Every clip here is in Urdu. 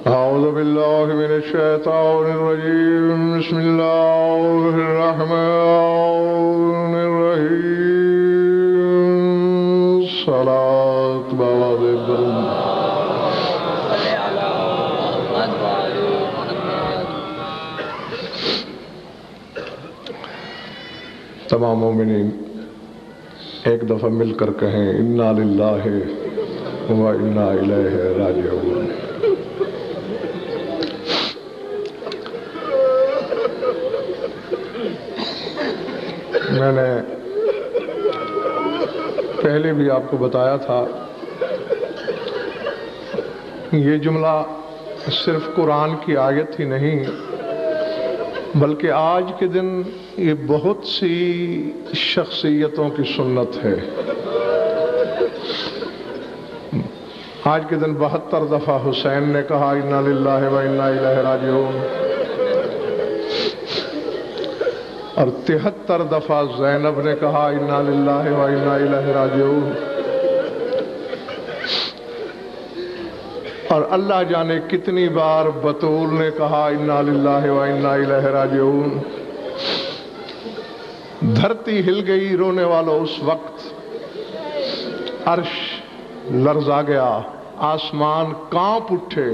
اعوذ باللہ من الشیطان الرجیم بسم اللہ الرحمن الرحیم صلاة بعد درود تمام مومنین ایک دفعہ مل کر کہیں انا للہ و انا الیہ راجعون۔ میں نے پہلے بھی آپ کو بتایا تھا یہ جملہ صرف قرآن کی آیت ہی نہیں بلکہ آج کے دن یہ بہت سی شخصیتوں کی سنت ہے۔ آج کے دن 72 دفعہ حسین نے کہا انا للہ و انا الیہ راجعون، اور 73 دفعہ زینب نے کہا انا للہ و انا الیہ راجعون، اور اللہ جانے کتنی بار بطول نے کہا انا للہ و انا الیہ راجعون۔ دھرتی ہل گئی رونے والوں اس وقت، عرش لرزا گیا، آسمان کانپ اٹھے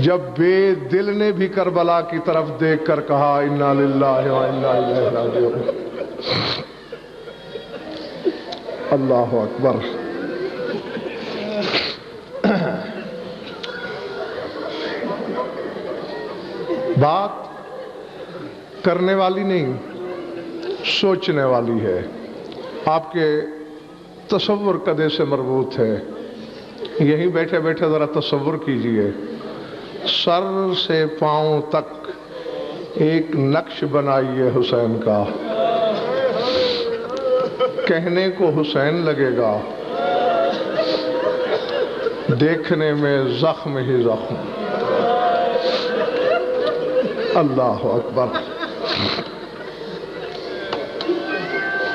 جب بے دل نے بھی کربلا کی طرف دیکھ کر کہا انا للہ و انا الیہ راجعون۔ اللہ اکبر۔ بات کرنے والی نہیں، سوچنے والی ہے، آپ کے تصور قدے سے مربوط ہے۔ یہیں بیٹھے بیٹھے ذرا تصور کیجئے، سر سے پاؤں تک ایک نقش بنائیے حسین کا، کہنے کو حسین لگے گا، دیکھنے میں زخم ہی زخم۔ اللہ اکبر۔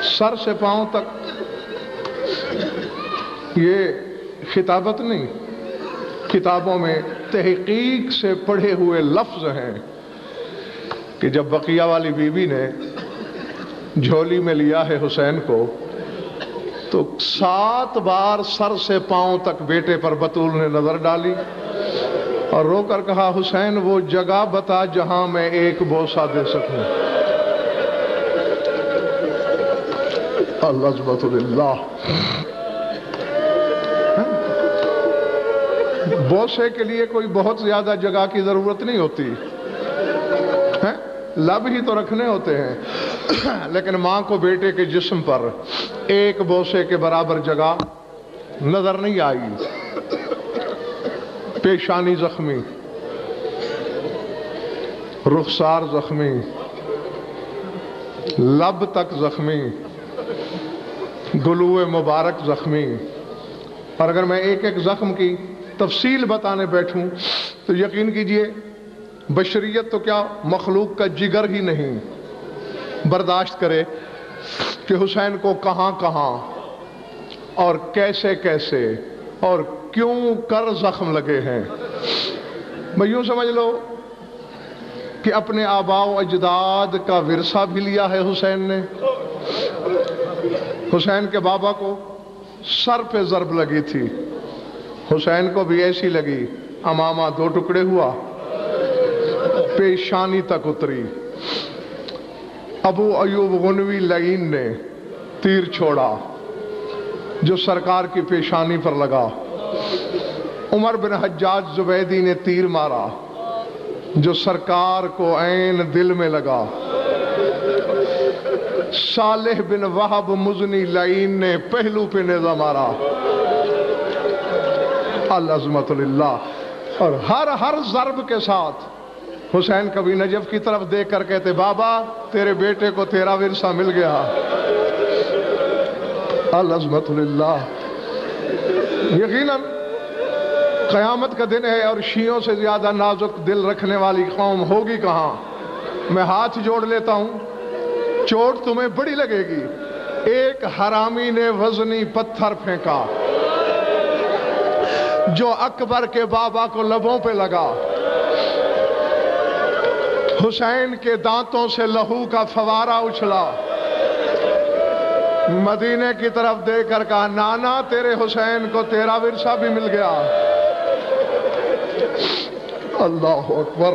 سر سے پاؤں تک، یہ خطابت نہیں، کتابوں میں تحقیق سے پڑھے ہوئے لفظ ہیں کہ جب بقیہ والی بی بی نے جھولی میں لیا ہے حسین کو تو 7 بار سر سے پاؤں تک بیٹے پر بطول نے نظر ڈالی اور رو کر کہا حسین وہ جگہ بتا جہاں میں ایک بوسہ دے سکوں۔ العظمۃ للہ۔ بوسے کے لیے کوئی بہت زیادہ جگہ کی ضرورت نہیں ہوتی، لب ہی تو رکھنے ہوتے ہیں، لیکن ماں کو بیٹے کے جسم پر ایک بوسے کے برابر جگہ نظر نہیں آئی۔ پیشانی زخمی، رخسار زخمی، لب تک زخمی، گلوئے مبارک زخمی، اور اگر میں ایک ایک زخم کی تفصیل بتانے بیٹھوں تو یقین کیجئے بشریت تو کیا مخلوق کا جگر ہی نہیں برداشت کرے کہ حسین کو کہاں کہاں اور کیسے کیسے اور کیوں کر زخم لگے ہیں۔ میں یوں سمجھ لو کہ اپنے آباء و اجداد کا ورثہ بھی لیا ہے حسین نے۔ حسین کے بابا کو سر پہ ضرب لگی تھی، حسین کو بھی ایسی لگی، امامہ 2 ٹکڑے ہوا، پیشانی تک اتری۔ ابو ایوب غنوی لعین نے تیر چھوڑا جو سرکار کی پیشانی پر لگا۔ عمر بن حجاج زبیدی نے تیر مارا جو سرکار کو عین دل میں لگا۔ صالح بن وہب مزنی لعین نے پہلو پہ نیزہ مارا۔ العظمۃ للہ۔ اور ہر ضرب کے ساتھ حسین کبھی نجف کی طرف دیکھ کر کہتے بابا تیرے بیٹے کو تیرا ورثہ مل گیا۔ العظمۃ للہ۔ یقیناً قیامت کا دن ہے اور شیعوں سے زیادہ نازک دل رکھنے والی قوم ہوگی کہاں۔ میں ہاتھ جوڑ لیتا ہوں، چوٹ تمہیں بڑی لگے گی، ایک حرامی نے وزنی پتھر پھینکا جو اکبر کے بابا کو لبوں پہ لگا، حسین کے دانتوں سے لہو کا فوارہ اچھلا، مدینے کی طرف دیکھ کر کہا نانا تیرے حسین کو تیرا ورثہ بھی مل گیا۔ اللہ اکبر۔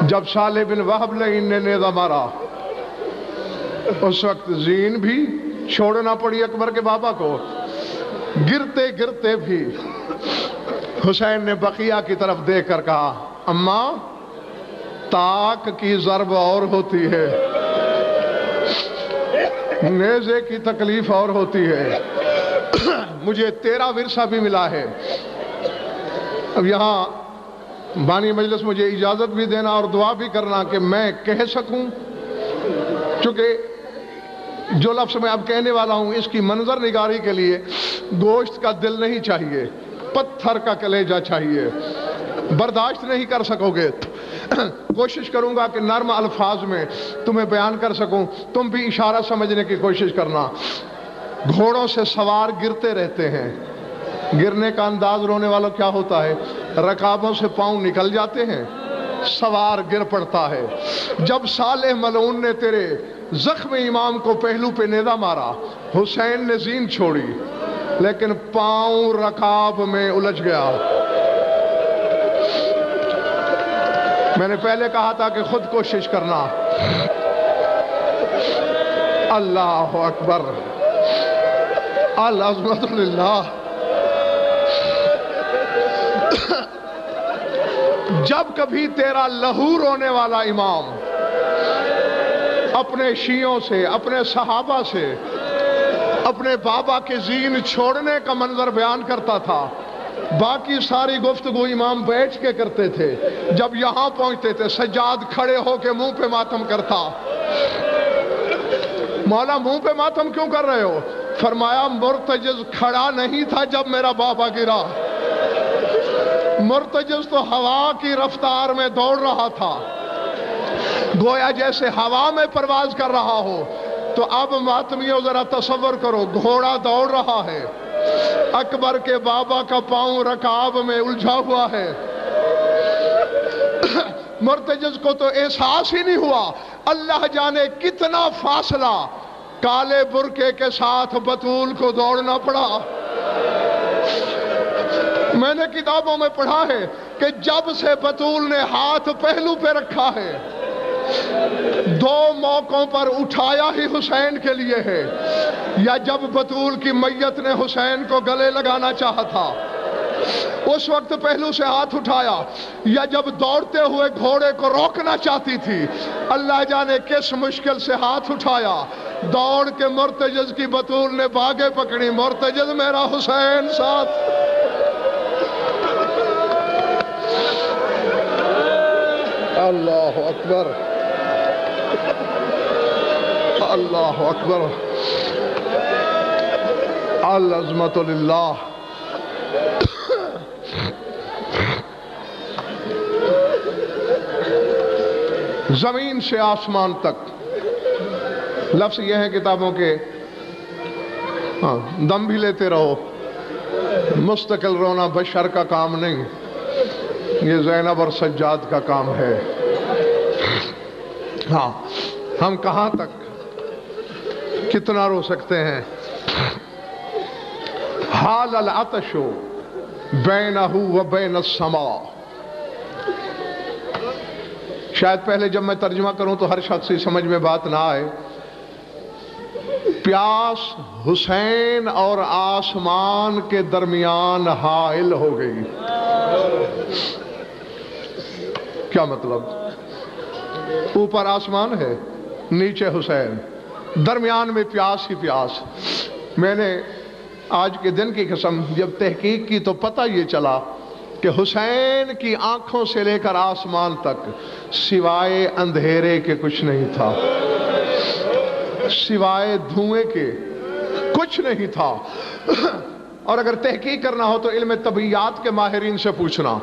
جب صالح بن وہب لعین نے نیزہ مارا اس وقت زین بھی چھوڑنا پڑی اکبر کے بابا کو، گرتے گرتے بھی حسین نے بقیہ کی طرف دیکھ کر کہا اماں تاک کی ضرب اور ہوتی ہے، نیزے کی تکلیف اور ہوتی ہے، مجھے تیرا ورثہ بھی ملا ہے۔ اب یہاں بانی مجلس مجھے اجازت بھی دینا اور دعا بھی کرنا کہ میں کہہ سکوں، چونکہ جو لفظ میں اب کہنے والا ہوں اس کی منظر نگاری کے لیے گوشت کا دل نہیں چاہیے، پتھر کا کلیجہ چاہیے، برداشت نہیں کر سکو گے۔ کوشش کروں گا کہ نرم الفاظ میں تمہیں بیان کر سکوں، تم بھی اشارہ سمجھنے کی کوشش کرنا۔ گھوڑوں سے سوار گرتے رہتے ہیں، گرنے کا انداز رونے والا کیا ہوتا ہے؟ رکابوں سے پاؤں نکل جاتے ہیں، سوار گر پڑتا ہے۔ جب صالح ملعون نے تیرے زخم امام کو پہلو پہ نیزہ مارا، حسین نے زین چھوڑی لیکن پاؤں رکاب میں الجھ گیا۔ میں نے پہلے کہا تھا کہ خود کوشش کرنا۔ اللہ اکبر، العظمت للہ۔ جب کبھی تیرا لہو رونے والا امام اپنے شیعوں سے، اپنے صحابہ سے، اپنے بابا کے زین چھوڑنے کا منظر بیان کرتا تھا، باقی ساری گفتگو امام بیٹھ کے کرتے تھے، جب یہاں پہنچتے تھے سجاد کھڑے ہو کے منہ پہ ماتم کرتا۔ مولا منہ پہ ماتم کیوں کر رہے ہو؟ فرمایا مرتجز کھڑا نہیں تھا جب میرا بابا گرا، مرتجز تو ہوا کی رفتار میں دوڑ رہا تھا، گویا جیسے ہوا میں پرواز کر رہا ہو۔ تو اب ماتمیوں ذرا تصور کرو، گھوڑا دوڑ رہا ہے، اکبر کے بابا کا پاؤں رکاب میں الجھا ہوا ہے، مرتجز کو تو احساس ہی نہیں ہوا۔ اللہ جانے کتنا فاصلہ کالے برقعے کے ساتھ بطول کو دوڑنا پڑا۔ میں نے کتابوں میں پڑھا ہے کہ جب سے بطول نے ہاتھ پہلو پہ رکھا ہے، دو موقعوں پر اٹھایا ہی حسین کے لیے ہے، یا جب بطول کی میت نے حسین کو گلے لگانا چاہا تھا اس وقت پہلو سے ہاتھ اٹھایا، یا جب دوڑتے ہوئے گھوڑے کو روکنا چاہتی تھی اللہ جانے کس مشکل سے ہاتھ اٹھایا، دوڑ کے مرتجز کی بطول نے باگے پکڑی، مرتجز میرا حسین ساتھ۔ اللہ اکبر، اللہ اکبر، العظمت للہ۔ زمین سے آسمان تک، لفظ یہ ہے کتابوں کے، دم بھی لیتے رہو، مستقل رونا بشر کا کام نہیں، یہ زینب اور سجاد کا کام ہے۔ ہاں، ہم کہاں تک کتنا رو سکتے ہیں؟ حال العطش بینہ و بین السماء۔ شاید پہلے جب میں ترجمہ کروں تو ہر شخص کی سمجھ میں بات نہ آئے۔ پیاس حسین اور آسمان کے درمیان حائل ہو گئی۔ کیا مطلب؟ اوپر آسمان ہے، نیچے حسین، درمیان میں پیاس ہی پیاس۔ میں نے آج کے دن کی قسم جب تحقیق کی تو پتہ یہ چلا کہ حسین کی آنکھوں سے لے کر آسمان تک سوائے اندھیرے کے کچھ نہیں تھا، سوائے دھوئیں کے کچھ نہیں تھا۔ اور اگر تحقیق کرنا ہو تو علم طبیعیات کے ماہرین سے پوچھنا،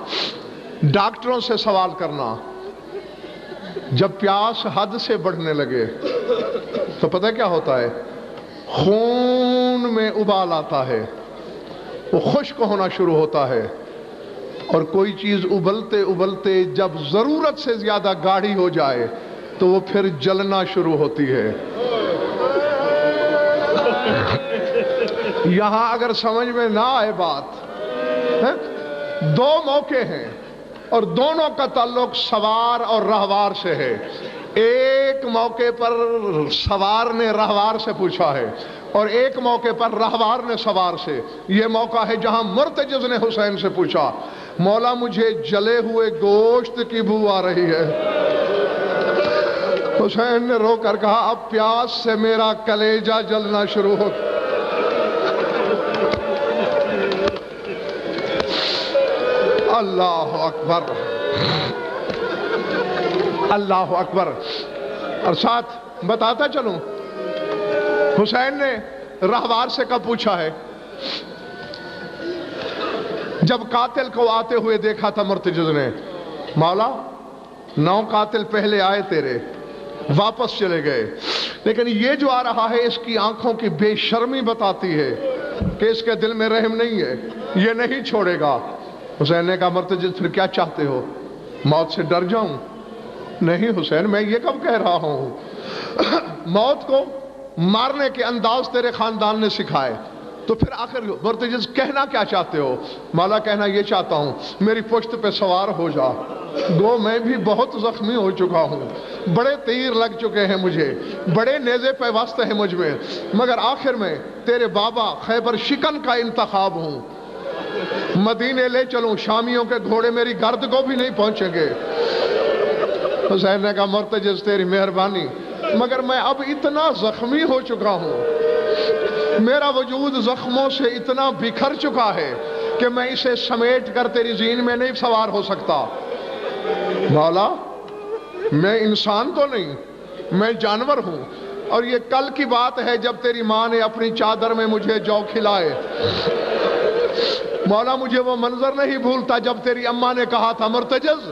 ڈاکٹروں سے سوال کرنا، جب پیاس حد سے بڑھنے لگے تو پتہ کیا ہوتا ہے؟ خون میں ابال آتا ہے، وہ خشک ہونا شروع ہوتا ہے، اور کوئی چیز ابلتے ابلتے جب ضرورت سے زیادہ گاڑھی ہو جائے تو وہ پھر جلنا شروع ہوتی ہے۔ یہاں اگر سمجھ میں نہ آئے بات، دو موقع ہیں اور دونوں کا تعلق سوار اور رہوار سے ہے۔ ایک موقع پر سوار نے رہوار سے پوچھا ہے اور ایک موقع پر رہوار نے سوار سے۔ یہ موقع ہے جہاں مرتجز نے حسین سے پوچھا، مولا مجھے جلے ہوئے گوشت کی بو آ رہی ہے۔ حسین نے رو کر کہا اب پیاس سے میرا کلیجہ جلنا شروع ہو۔ اللہ اکبر، اللہ اکبر۔ اور ساتھ بتاتا چلوں، حسین نے رہوار سے کب پوچھا ہے؟ جب قاتل کو آتے ہوئے دیکھا تھا مرتجز نے، مولا 9 قاتل پہلے آئے تیرے، واپس چلے گئے، لیکن یہ جو آ رہا ہے اس کی آنکھوں کی بے شرمی بتاتی ہے کہ اس کے دل میں رحم نہیں ہے، یہ نہیں چھوڑے گا۔ حسین نے کہا مرتجز پھر کیا چاہتے ہو؟ موت سے ڈر جاؤں؟ نہیں حسین، میں یہ کب کہہ رہا ہوں؟ موت کو مارنے کے انداز تیرے خاندان نے سکھائے، تو پھر آخر مرتجز کہنا کیا چاہتے ہو؟ مولا کہنا یہ چاہتا ہوں میری پشت پہ سوار ہو جا، گو میں بھی بہت زخمی ہو چکا ہوں، بڑے تیر لگ چکے ہیں مجھے، بڑے نیزے پیوست ہیں مجھ میں، مگر آخر میں تیرے بابا خیبر شکن کا انتخاب ہوں، مدینے لے چلوں، شامیوں کے گھوڑے میری گرد کو بھی نہیں پہنچیں گے۔ حسین نے کہا مرتجز تیری مہربانی، مگر میں اب اتنا زخمی ہو چکا ہوں، میرا وجود زخموں سے اتنا بکھر چکا ہے کہ میں اسے سمیٹ کر تیری زین میں نہیں سوار ہو سکتا۔ مولا میں انسان تو نہیں، میں جانور ہوں، اور یہ کل کی بات ہے جب تیری ماں نے اپنی چادر میں مجھے جو کھلائے۔ مولا مجھے وہ منظر نہیں بھولتا جب تیری اماں نے کہا تھا مرتجز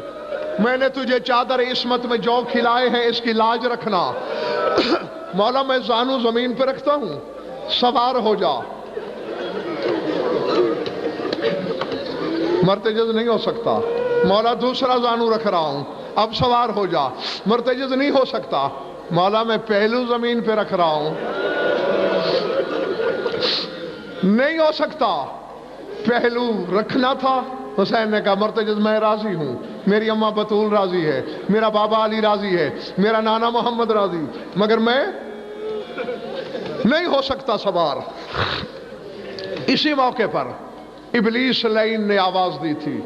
میں نے تجھے چادر عصمت میں جو کھلائے ہیں اس کی لاج رکھنا۔ مولا میں زانو زمین پہ رکھتا ہوں، سوار ہو جا۔ مرتجز نہیں ہو سکتا۔ مولا دوسرا زانو رکھ رہا ہوں، اب سوار ہو جا۔ مرتجز نہیں ہو سکتا۔ مولا میں پہلو زمین پہ رکھ رہا ہوں، نہیں ہو سکتا۔ پہلو رکھنا تھا۔ حسین نے کہا مرتجز میں راضی ہوں، میری اماں بطول راضی ہے، میرا بابا علی راضی ہے، میرا نانا محمد راضی، مگر میں نہیں ہو سکتا سوار۔ اسی موقع پر ابلیس لعین نے آواز دی تھی،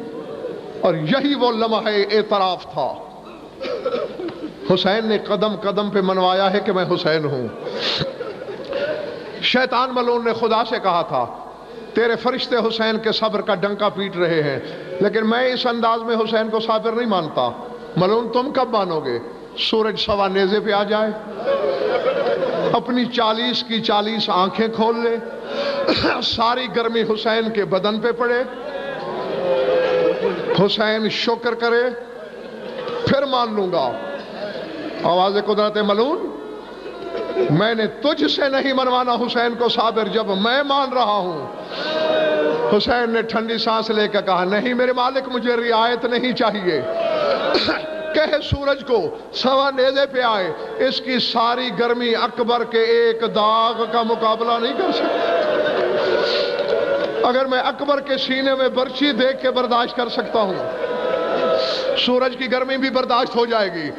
اور یہی وہ لمحہ اعتراف تھا۔ حسین نے قدم قدم پہ منوایا ہے کہ میں حسین ہوں۔ شیطان ملعون نے خدا سے کہا تھا تیرے فرشتے حسین کے صبر کا ڈنکا پیٹ رہے ہیں، لیکن میں اس انداز میں حسین کو صابر نہیں مانتا۔ ملعون تم کب مانو گے؟ سورج سوا نیزے پہ آ جائے، اپنی 40 کی 40 آنکھیں کھول لے، ساری گرمی حسین کے بدن پہ پڑے، حسین شکر کرے، پھر مان لوں گا۔ آواز قدرت ملعون میں نے تجھ سے نہیں منوانا حسین کو صابر جب میں مان رہا ہوں۔ حسین نے ٹھنڈی سانس لے کر کہا نہیں میرے مالک مجھے رعایت نہیں چاہیے، کہے سورج کو سوا نیزے پہ آئے، اس کی ساری گرمی اکبر کے ایک داغ کا مقابلہ نہیں کر سکتا۔ اگر میں اکبر کے سینے میں برچی دیکھ کے برداشت کر سکتا ہوں، سورج کی گرمی بھی برداشت ہو جائے گی۔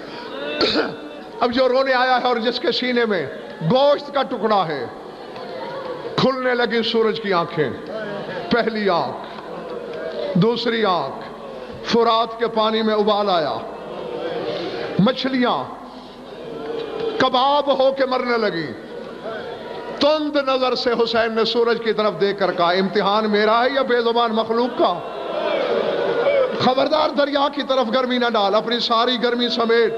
اب جو رونے آیا ہے اور جس کے سینے میں گوشت کا ٹکڑا ہے، کھلنے لگی سورج کی آنکھیں، پہلی آنکھ، دوسری آنکھ، فرات کے پانی میں ابال آیا، مچھلیاں کباب ہو کے مرنے لگی۔ تند نظر سے حسین نے سورج کی طرف دیکھ کر کہا امتحان میرا ہے یا بے زبان مخلوق کا؟ خبردار دریا کی طرف گرمی نہ ڈال، اپنی ساری گرمی سمیٹ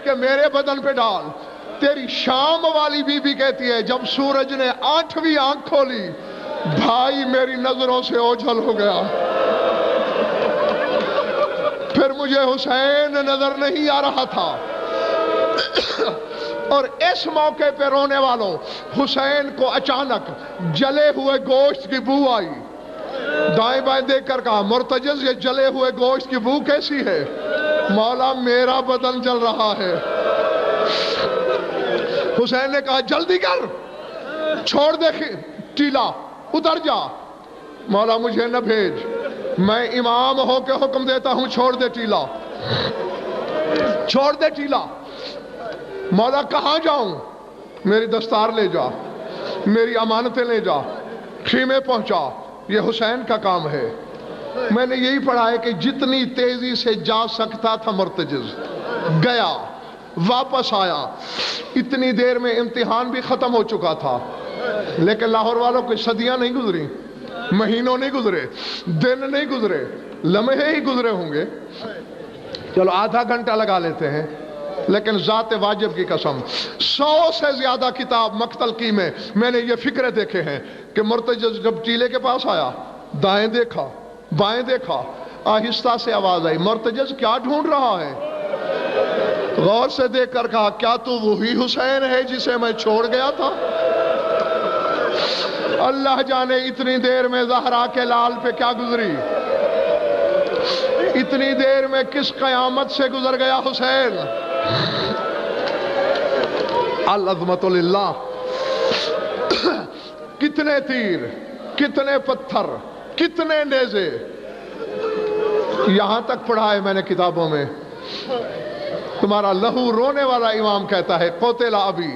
کے میرے بدن پہ ڈال۔ تیری شام والی بی بی کہتی ہے جب سورج نے 8ویں آنکھ کھولی، بھائی میری نظروں سے اوجھل ہو گیا، پھر مجھے حسین نظر نہیں آ رہا تھا، اور اس موقع پہ رونے والوں، حسین کو اچانک جلے ہوئے گوشت کی بو آئی۔ دائیں بائیں دیکھ کر کہا مرتجز یہ جلے ہوئے گوشت کی بو کیسی ہے؟ مولا میرا بدن جل رہا ہے۔ حسین نے کہا جلدی کر، چھوڑ دے ٹیلا، اتر جا۔ مولا مجھے نہ بھیج، میں امام ہو کے حکم دیتا ہوں چھوڑ دے ٹیلا، چھوڑ دے ٹیلا۔ مولا کہاں جاؤں؟ میری دستار لے جا، میری امانتیں لے جا، خیمے پہنچا، یہ حسین کا کام ہے۔ میں نے یہی پڑھا ہے کہ جتنی تیزی سے جا سکتا تھا مرتجز گیا، واپس آیا۔ اتنی دیر میں امتحان بھی ختم ہو چکا تھا، لیکن لاہور والوں کو صدیاں نہیں گزری، مہینوں نہیں گزرے، دن نہیں گزرے، لمحے ہی گزرے ہوں گے، چلو آدھا گھنٹہ لگا لیتے ہیں، لیکن ذات واجب کی قسم 100 سے زیادہ کتاب مقتل کی میں نے یہ فکرے دیکھے ہیں کہ مرتجز جب ٹیلے کے پاس آیا، دائیں دیکھا بائیں دیکھا، آہستہ سے آواز آئی مرتجز کیا ڈھونڈ رہا ہے؟ غور سے دیکھ کر کہا کیا تو وہی حسین ہے جسے میں چھوڑ گیا تھا؟ اللہ جانے اتنی دیر میں زہرا کے لال پہ کیا گزری، اتنی دیر میں کس قیامت سے گزر گیا حسین۔ العظمت للہ۔ کتنے تیر، کتنے پتھر، کتنے نیزے، یہاں تک پڑھا ہے میں نے کتابوں میں، تمہارا لہو رونے والا امام کہتا ہے قتل ابی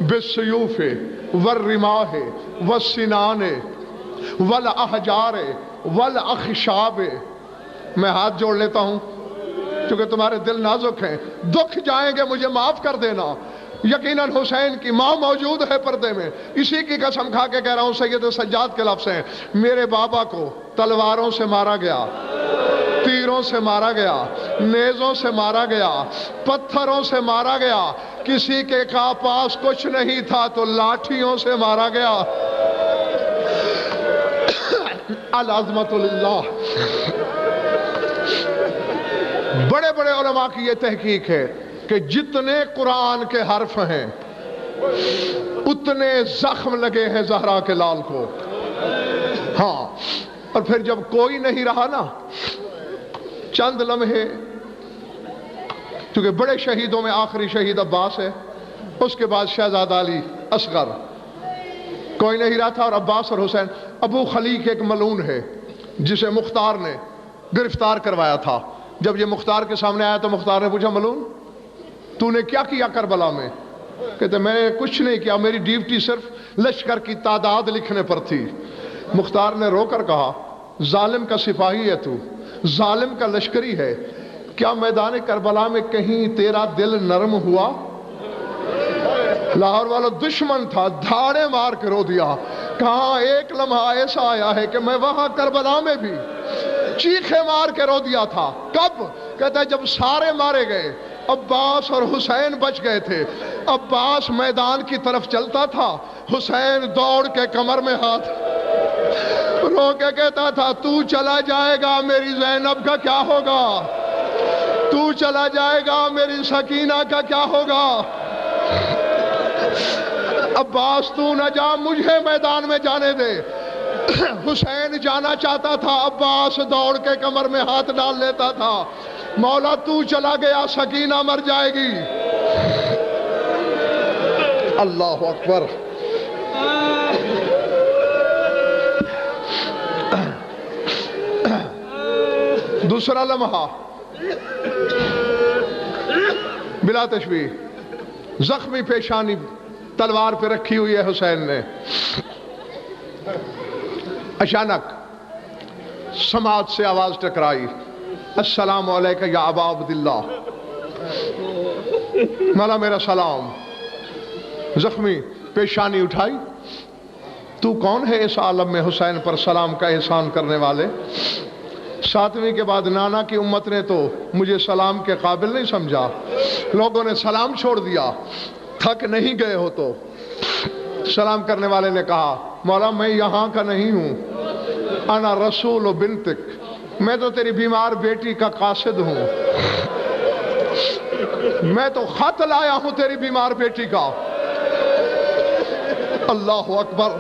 بالسیوف والرماح والسنان والاحجار والاخشاب۔ میں ہاتھ جوڑ لیتا ہوں کیونکہ تمہارے دل نازک ہیں، دکھ جائیں گے مجھے معاف کر دینا۔ یقیناً حسین کی ماں موجود ہے پردے میں، اسی کی قسم کھا کے کہہ رہا ہوں، سید سجاد کے لفظ ہیں میرے بابا کو تلواروں سے مارا گیا، تیروں سے مارا گیا، نیزوں سے مارا گیا، پتھروں سے مارا گیا، کسی کے پاس کچھ نہیں تھا تو لاٹھیوں سے مارا گیا۔ العظمت للہ۔ بڑے بڑے علماء کی یہ تحقیق ہے کہ جتنے قرآن کے حرف ہیں اتنے زخم لگے ہیں زہرا کے لال کو۔ ہاں، اور پھر جب کوئی نہیں رہا نا، چند لمحے، کیونکہ بڑے شہیدوں میں آخری شہید عباس ہے، اس کے بعد شہزادہ علی اصغر، کوئی نہیں رہا تھا، اور عباس اور حسین۔ ابو خلیق ایک ملعون ہے جسے مختار نے گرفتار کروایا تھا۔ جب یہ مختار کے سامنے آیا تو مختار نے پوچھا ملعون تو نے کیا کیا کربلا میں؟ کہتے میں نے کچھ نہیں کیا، میری ڈیوٹی صرف لشکر کی تعداد لکھنے پر تھی۔ مختار نے رو کر کہا ظالم کا سپاہی ہے تو، ظالم کا لشکری ہے، کیا میدان کربلا میں کہیں تیرا دل نرم ہوا؟ لاہور والا دشمن تھا، دھاڑے مار کے رو دیا، کہاں ایک لمحہ ایسا آیا ہے کہ میں وہاں کربلا میں بھی چیخے مار کے رو دیا تھا۔ کب؟ کہتا ہے جب سارے مارے گئے، عباس اور حسین بچ گئے تھے۔ عباس میدان کی طرف چلتا تھا، حسین دوڑ کے کمر میں ہاتھ رو کے کہتا تھا تو چلا جائے گا میری زینب کا کیا ہوگا؟ تو چلا جائے گا میری سکینہ کا کیا ہوگا؟ عباس تو نہ جا، مجھے میدان میں جانے دے۔ حسین جانا چاہتا تھا، عباس دوڑ کے کمر میں ہاتھ ڈال لیتا تھا، مولا تو چلا گیا سکینہ مر جائے گی۔ اللہ اکبر۔ دوسرا لمحہ بلا تشبیہ، زخمی پیشانی تلوار پہ رکھی ہوئی ہے حسین نے، اچانک سماعت سے آواز ٹکرائی السلام علیکہ یا ابا عبداللہ، مولا میرا سلام۔ زخمی پیشانی اٹھائی، تو کون ہے اس عالم میں حسین پر سلام کا احسان کرنے والے؟ 7ویں کے بعد نانا کی امت نے تو مجھے سلام کے قابل نہیں سمجھا، لوگوں نے سلام چھوڑ دیا، تھک نہیں گئے ہو تو؟ سلام کرنے والے نے کہا مولا میں یہاں کا نہیں ہوں، انا رسول بنتک میں تو تیری بیمار بیٹی کا قاصد ہوں، میں تو خط لایا ہوں تیری بیمار بیٹی کا۔ اللہ اکبر۔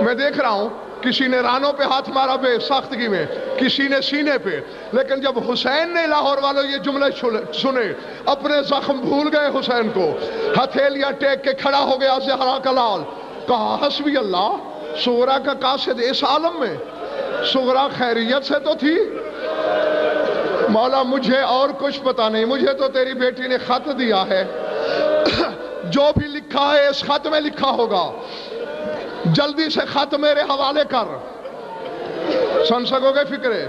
میں دیکھ رہا ہوں کسی نے رانوں پہ ہاتھ مارا بے ساختگی میں، کسی نے سینے پہ، لیکن جب حسین نے لاہور والوں یہ جملے سنے، اپنے زخم بھول گئے حسین کو، ہتھیلیاں ٹیک کے کھڑا ہو گیا زہرا کا لال، کہا حسبی اللہ، صغرا کا قاصد اس عالم میں، صغرا خیریت سے تو تھی، مولا مجھے اور کچھ پتا نہیں، مجھے تو تیری بیٹی نے خط دیا ہے، جو بھی لکھا ہے اس خط میں لکھا ہوگا، جلدی سے خط میرے حوالے کر۔ سن سکو گے فکرے؟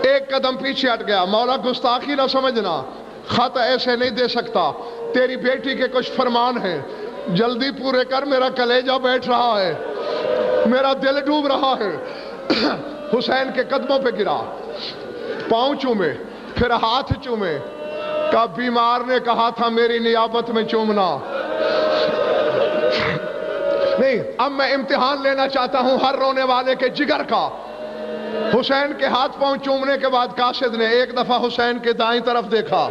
ایک قدم پیچھے ہٹ گیا، مولا گستاخی نہ سمجھنا، خط ایسے نہیں دے سکتا، تیری بیٹی کے کچھ فرمان ہیں، جلدی پورے کر، میرا کلیجہ بیٹھ رہا ہے، میرا دل ڈوب رہا ہے۔ حسین کے قدموں پہ گرا، پاؤں چومے، پھر ہاتھ چومے، کہ بیمار نے کہا تھا میری نیابت میں چومنا نہیں، اب میں امتحان لینا چاہتا ہوں ہر رونے والے کے جگر کا۔ حسین کے ہاتھ پاؤں چومنے کے بعد قاصد نے ایک دفعہ حسین کے دائیں طرف دیکھا،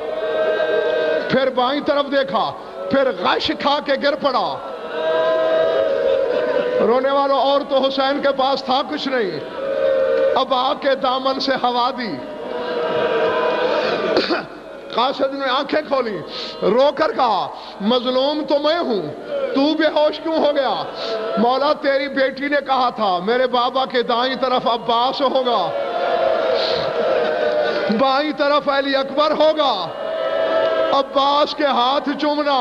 پھر بائیں طرف دیکھا، پھر غش کھا کے گر پڑا۔ رونے والوں اور تو حسین کے پاس تھا کچھ نہیں، اب آ کے دامن سے ہوا دی۔ قاصد نے آنکھیں کھولی، رو کر کہا مظلوم تو میں ہوں، تو بے ہوش کیوں ہو گیا؟ مولا تیری بیٹی نے کہا تھا میرے بابا کے دائیں طرف عباس ہوگا، بائیں طرف علی اکبر ہوگا، عباس کے ہاتھ چومنا،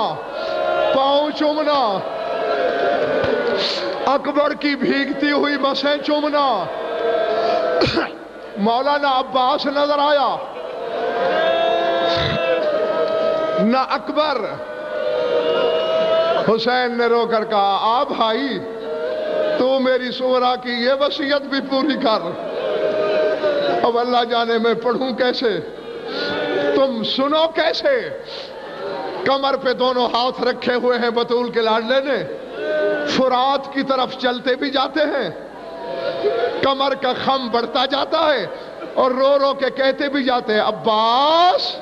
پاؤں چومنا، اکبر کی بھیگتی ہوئی بسیں چومنا۔ مولانا عباس نظر آیا، نہ اکبر۔ حسین نے رو کر کہا آ بھائی، تو میری صغرا کی یہ وصیت بھی پوری کر، اب اللہ جانے میں پڑھوں کیسے، تم سنو کیسے۔ کمر پہ دونوں ہاتھ رکھے ہوئے ہیں بطول کے لاڈلے نے، فرات کی طرف چلتے بھی جاتے ہیں، کمر کا خم بڑھتا جاتا ہے، اور رو رو کے کہتے بھی جاتے ہیں عباس،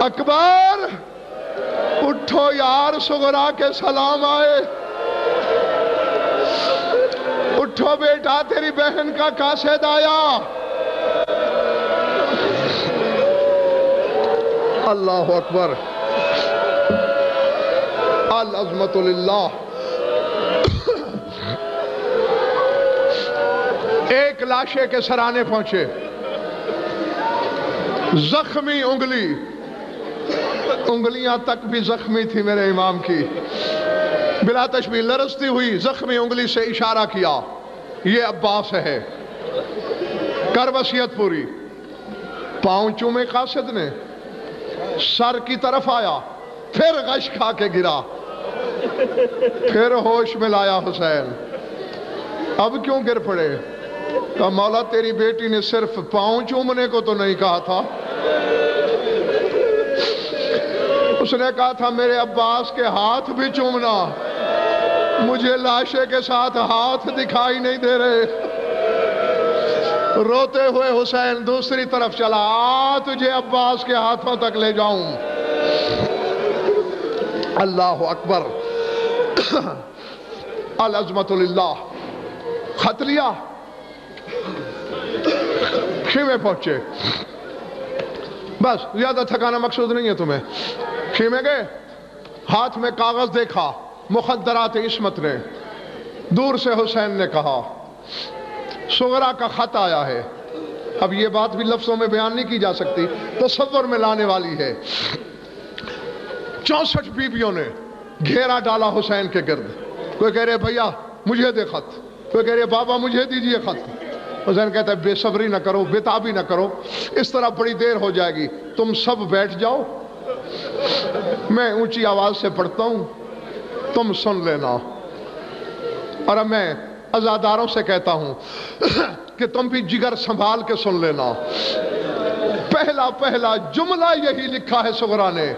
اکبر، اٹھو یار، صغرا کے سلام آئے، اٹھو بیٹا، تیری بہن کا قاصد آیا۔ اللہ اکبر، العظمت للہ۔ ایک لاشے کے سرانے پہنچے، زخمی انگلی، انگلیاں تک بھی زخمی تھی میرے امام کی، بلا تشبیہ لرزتی ہوئی زخمی انگلی سے اشارہ کیا، یہ عباس ہے، کر وصیت پوری۔ پاؤں چومے قاصد نے، سر کی طرف آیا، پھر غش کھا کے گرا، پھر ہوش میں لایا حسین۔ اب کیوں گر پڑے؟ کہ مولا تیری بیٹی نے صرف پاؤں چومنے کو تو نہیں کہا تھا، اس نے کہا تھا میرے عباس کے ہاتھ بھی چومنا، مجھے لاشے کے ساتھ ہاتھ دکھائی نہیں دے رہے۔ روتے ہوئے حسین دوسری طرف چلا، آ تجھے عباس کے ہاتھوں تک لے جاؤں۔ اللہ اکبر، العظمت للہ۔ خط لیا، خیمے پہنچے، بس زیادہ تھکانا مقصود نہیں ہے تمہیں۔ خیمے گئے، ہاتھ میں کاغذ دیکھا، مخدرات عصمت نے۔ دور سے حسین نے کہا صغرا کا خط آیا ہے۔ اب یہ بات بھی لفظوں میں بیان نہیں کی جا سکتی، تصور میں لانے والی ہے۔ 64 بیویوں نے گھیرا ڈالا حسین کے گرد، کوئی کہہ رہے بھیا مجھے دے خط، کوئی کہہ رہے بابا مجھے دیجئے خط۔ حسین کہتا ہے بے صبری نہ کرو، بےتابی نہ کرو، اس طرح بڑی دیر ہو جائے گی، تم سب بیٹھ جاؤ، میں اونچی آواز سے پڑھتا ہوں، تم سن لینا، اور اب میں عزاداروں سے کہتا ہوں کہ تم بھی جگر سنبھال کے سن لینا۔ پہلا جملہ یہی لکھا ہے صغرا نے،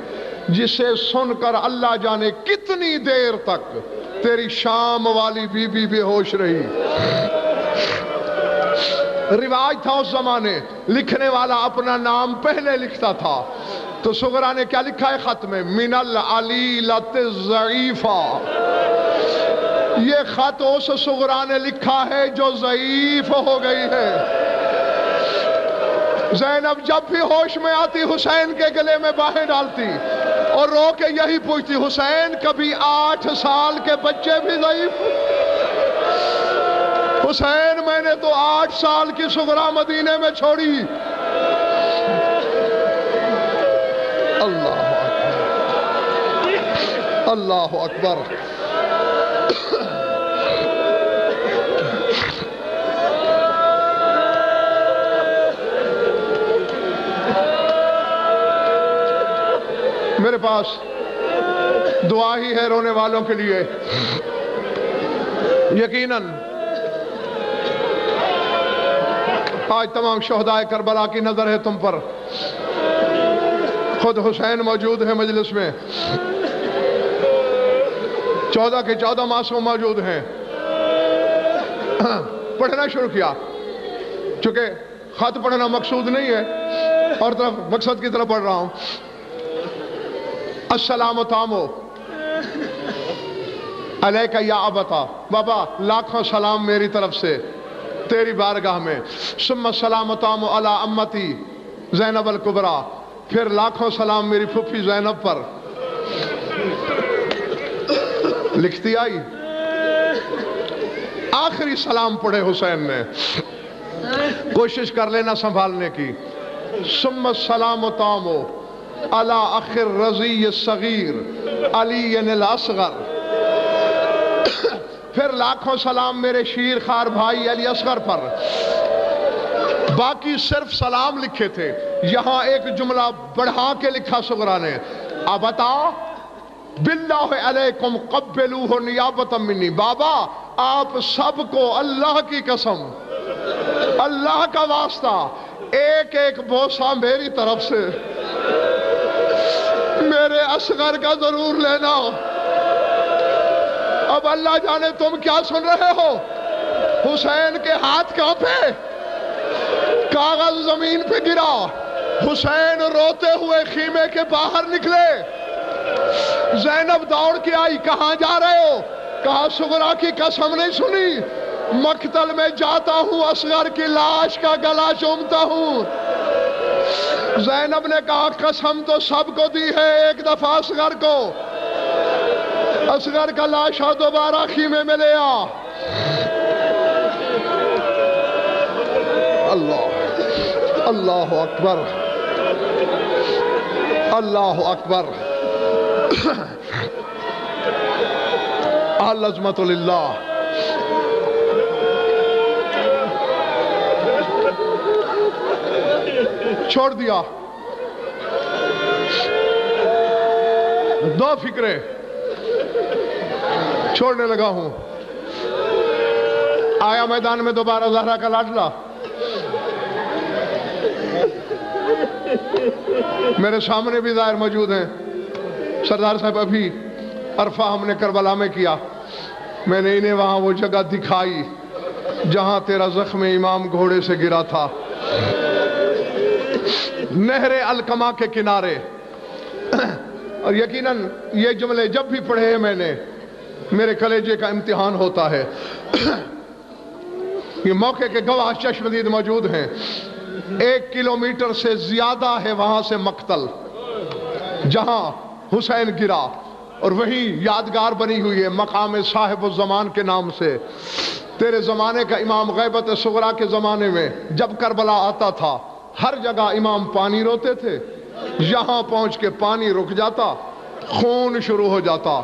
جسے سن کر اللہ جانے کتنی دیر تک تیری شام والی بی بی بے ہوش رہی۔ رواج تھا اس زمانے، لکھنے والا اپنا نام پہلے لکھتا تھا، تو صغرا نے کیا لکھا ہے خط میں؟ من العلیلۃ الضعیفہ۔ یہ خط اس صغرا نے لکھا ہے جو ضعیف ہو گئی ہے۔ زینب جب بھی ہوش میں آتی حسین کے گلے میں باہیں ڈالتی اور رو کے یہی پوچھتی، حسین کبھی 8 سال کے بچے بھی ضعیف؟ حسین میں نے تو 8 سال کی صغرا مدینے میں چھوڑی۔ اللہ اکبر، اللہ اکبر۔ میرے پاس دعا ہی ہے رونے والوں کے لیے۔ یقیناً آج تمام شہدائے کربلا کی نظر ہے تم پر۔ خود حسین موجود ہے مجلس میں، 14 کے 14 معصوم موجود ہیں۔ پڑھنا شروع کیا، چونکہ خط پڑھنا مقصود نہیں ہے اور طرف مقصد کی طرف پڑھ رہا ہوں۔ السلام تامو علیکہ یا ابتا، بابا لاکھوں سلام میری طرف سے تیری بارگاہ میں۔ ثم السلام تامو علی امتی زینب الکبریٰ، پھر لاکھوں سلام میری پھپھی زینب پر۔ لکھتی آئی، آخری سلام پڑھے حسین نے، کوشش کر لینا سنبھالنے کی۔ ثم السلام تامو علی اخ الرضی الصغیر علی الاصغر، پھر لاکھوں سلام میرے شیر خار بھائی علی اصغر پر۔ باقی صرف سلام لکھے تھے، یہاں ایک جملہ بڑھا کے لکھا صغرا نے، ابتا باللہ علیکم قبلوہ نیابۃ منی، بابا آپ سب کو اللہ کی قسم، اللہ کا واسطہ، ایک ایک بوسہ میری طرف سے میرے اصغر کا ضرور لینا۔ اب اللہ جانے تم کیا سن رہے ہو؟ حسین کے ہاتھ کانپے، کاغذ زمین پہ گرا، حسین روتے ہوئے خیمے کے باہر نکلے۔ زینب دوڑ کے آئی، کہاں جا رہے ہو؟ کہا صغرا کی قسم نہیں سنی، مقتل میں جاتا ہوں اصغر کی لاش کا گلا چومتا ہوں۔ زینب نے کہا قسم تو سب کو دی ہے، ایک دفعہ اصغر کو، اصغر کا لاشا دوبارہ خیمے میں لے آ۔ اللہ، اللہ اکبر، اللہ اکبر۔ العظمت للہ۔ چھوڑ دیا، 2 فکریں چھوڑنے لگا ہوں۔ آیا میدان میں دوبارہ زہرا کا لاڈلا، میرے سامنے بھی ظاہر موجود ہیں۔ سردار صاحب ابھی عرفہ ہم نے کربلا میں کیا، میں نے انہیں وہاں وہ جگہ دکھائی جہاں تیرا زخم امام گھوڑے سے گرا تھا، نہر الکما کے کنارے۔ اور یقیناً یہ جملے جب بھی پڑھے میں نے، میرے کلیجے کا امتحان ہوتا ہے۔ یہ موقع کے گواہ چشمدید موجود ہیں۔ 1 کلومیٹر سے زیادہ ہے وہاں سے مقتل جہاں حسین گرا، اور وہیں یادگار بنی ہوئی ہے مقام صاحب الزمان کے نام سے۔ تیرے زمانے کا امام غیبت صغرا کے زمانے میں جب کربلا آتا تھا، ہر جگہ امام پانی روتے تھے، یہاں پہنچ کے پانی رک جاتا، خون شروع ہو جاتا۔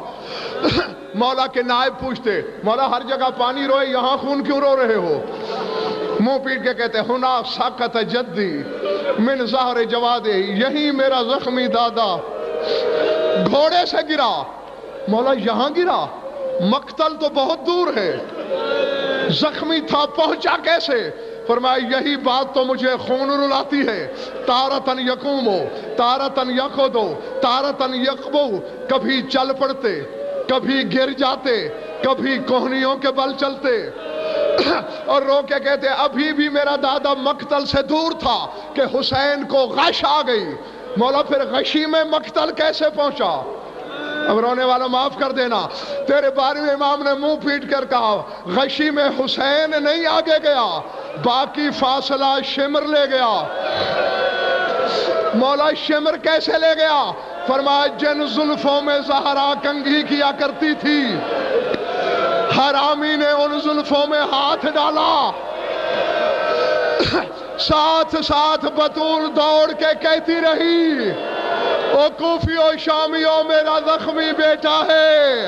مولا کے نائب پوچھتے، مولا ہر جگہ پانی روئے، یہاں خون کیوں رو رہے ہو؟ منہ پیٹ کے کہتے، ہنا ساکت جدی من ظہر جوادے، یہی میرا زخمی دادا گھوڑے سے گرا۔ مولا یہاں گرا؟ مقتل تو بہت دور ہے، زخمی تھا، پہنچا کیسے؟ فرمایا یہی بات تو مجھے خون رلاتی ہے۔ تارتن یقومو تارتن یخودو تارتن یقبو، کبھی چل پڑتے، کبھی گر جاتے، کبھی کوہنیوں کے بل چلتے اور رو کے کہتے ابھی بھی میرا دادا مقتل سے دور تھا کہ حسین کو غش آ گئی. مولا پھر غشی میں مقتل کیسے پہنچا؟ اب رونے والا معاف کر دینا، تیرے بارے میں امام نے منہ پیٹ کر کہا غشی میں حسین نہیں آگے گیا، باقی فاصلہ شمر لے گیا. مولا شمر کیسے لے گیا؟ فرمایا جن زلفوں میں زہرا کنگھی کیا کرتی تھی، حرامی نے ان زلفوں میں ہاتھ ڈالا، ساتھ ساتھ بطول دوڑ کے کہتی رہی او کوفیو شامیو میرا زخمی بیٹا ہے،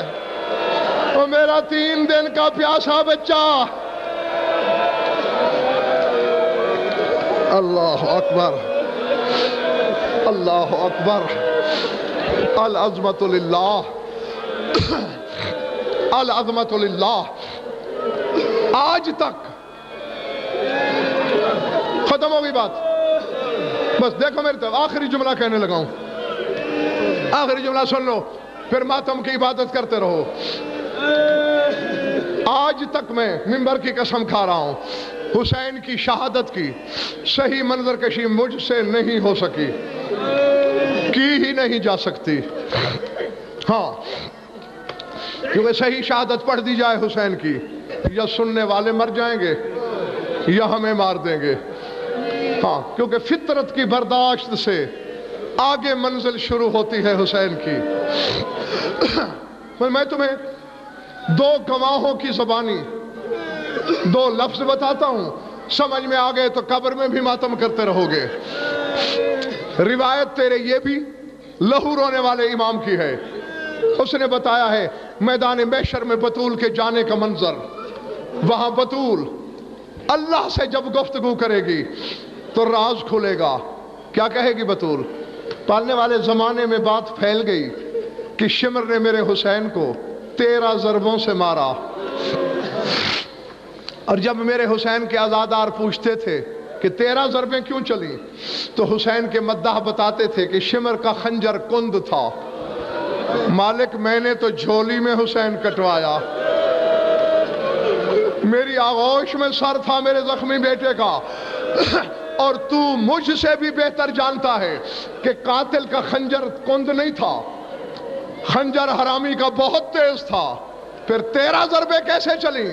او میرا 3 دن کا پیاسا بچہ. اللہ اکبر، اللہ اکبر. العظمت للہ، العظمت للہ. آج تک ختم ہو گئی بات. بس دیکھو میری طرف، آخری جملہ کہنے لگا ہوں، آخری جملہ سن لو پھر ماتم کی عبادت کرتے رہو. آج تک میں منبر کی قسم کھا رہا ہوں حسین کی شہادت کی صحیح منظر کشی مجھ سے نہیں ہو سکی، کی ہی نہیں جا سکتی. ہاں، کیونکہ صحیح شہادت پڑھ دی جائے حسین کی، یا سننے والے مر جائیں گے یا ہمیں مار دیں گے. ہاں، کیونکہ فطرت کی برداشت سے آگے منزل شروع ہوتی ہے حسین کی. میں تمہیں 2 گواہوں کی زبانی 2 لفظ بتاتا ہوں، سمجھ میں آ گئے تو قبر میں بھی ماتم کرتے رہو گے. روایت تیرے یہ بھی لہو رونے والے امام کی ہے. اس نے بتایا ہے میدان محشر میں بطول کے جانے کا منظر. وہاں بطول اللہ سے جب گفتگو کرے گی تو راز کھلے گا. کیا کہے گی بطول؟ پالنے والے زمانے میں بات پھیل گئی کہ شمر نے میرے حسین کو 13 ضربوں سے مارا، اور جب میرے حسین کے عزادار پوچھتے تھے کہ 13 ضربیں کیوں چلی تو حسین کے مداح بتاتے تھے کہ شمر کا خنجر کند تھا، مالک میں نے تو جھولی میں حسین کٹوایا، میری آغوش میں سر تھا میرے زخمی بیٹے کا، اور تو مجھ سے بھی بہتر جانتا ہے کہ قاتل کا خنجر کند نہیں تھا، خنجر حرامی کا بہت تیز تھا. پھر 13 ضربیں کیسے چلی؟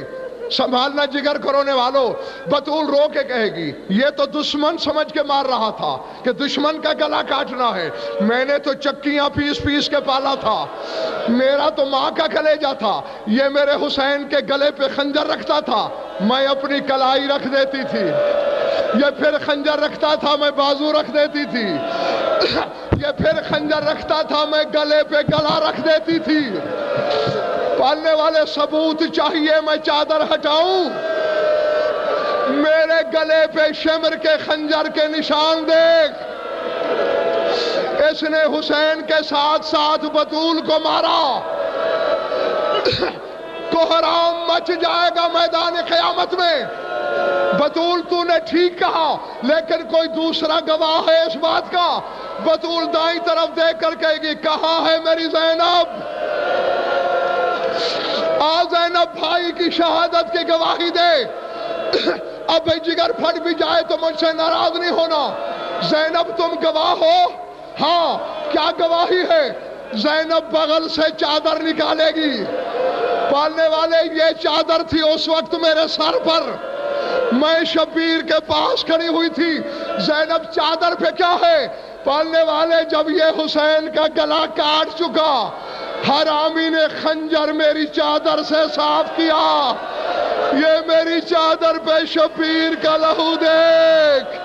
سنبھالنا جگر کرونے والوں. بطول رو کے کہے گی یہ تو دشمن سمجھ کے مار رہا تھا کہ دشمن کا گلا کاٹنا ہے، میں نے تو چکیاں پیس پیس کے پالا تھا، میرا تو ماں کا کلیجہ تھا، یہ میرے حسین کے گلے پہ خنجر رکھتا تھا میں اپنی کلائی رکھ دیتی تھی، یہ پھر خنجر رکھتا تھا میں بازو رکھ دیتی تھی، یہ پھر خنجر رکھتا تھا میں گلے پہ گلا رکھ دیتی تھی. پالنے والے ثبوت چاہیے میں چادر ہٹاؤں؟ میرے گلے پہ شمر کے خنجر کے نشان دیکھ. اس نے حسین کے ساتھ ساتھ بطول کو مارا. کوہرام مچ جائے گا میدان قیامت میں. بطول تو نے ٹھیک کہا، لیکن کوئی دوسرا گواہ ہے اس بات کا؟ بطول دائیں طرف دیکھ کر کہے گی کہاں ہے میری زینب؟ آ زینب بھائی کی شہادت کی گواہی دے. اب جگر پھٹ بھی جائے تو مجھ سے ناراض نہیں ہونا. زینب تم گواہ ہو؟ ہاں. کیا گواہی ہے؟ زینب بغل سے چادر نکالے گی. پالنے والے یہ چادر تھی اس وقت میرے سر پر، میں شبیر کے پاس کھڑی ہوئی تھی. زینب چادر پہ کیا ہے؟ پالنے والے جب یہ حسین کا گلا کاٹ چکا، حرامی نے خنجر میری چادر سے صاف کیا. یہ میری چادر پہ شبیر کا لہو دیکھ،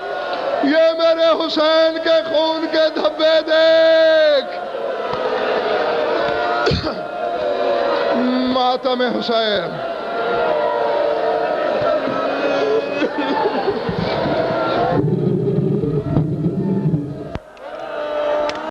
یہ میرے حسین کے خون کے دھبے دیکھ. ماتم حسین.